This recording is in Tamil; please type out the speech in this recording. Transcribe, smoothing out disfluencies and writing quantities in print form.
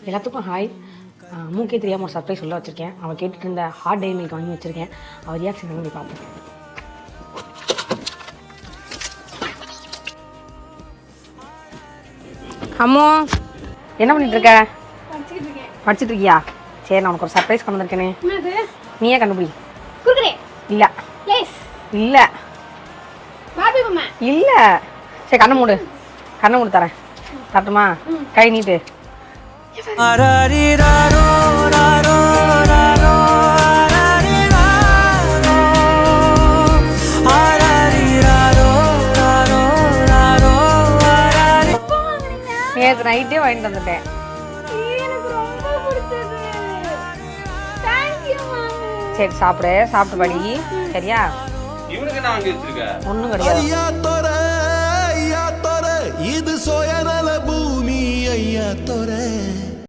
எல்லாத்துக்கும் ஹாய். மூக்கே தெரியாமல் ஒரு சர்ப்ரைஸ் சொல்ல வச்சுருக்கேன். அவள் கேட்டுட்டு இருந்த ஹாட் டே மில்க் வாங்கி வச்சுருக்கேன். அவள் ரியாக்ஷன் பண்ணி பார்ப்போம். அம்மோ என்ன பண்ணிட்டு இருக்க? படிச்சுட்டு இருக்கியா? சரி, நான் உனக்கு ஒரு சர்ப்ரைஸ் கொண்டு வந்திருக்கேனே. நீயே கண்டுபிடி. இல்லை இல்லை இல்லை. சரி, கண்ணை மூடு தரேன். தரட்டுமா? கை நீட்டு. நேற்று நைட்டே வாங்கிட்டு வந்துட்டேன். சரி, சாப்பிட்டு படி. சரியா? ஒன்றும் கிடையாது. இது சோயநல பூமி ஐயா தோர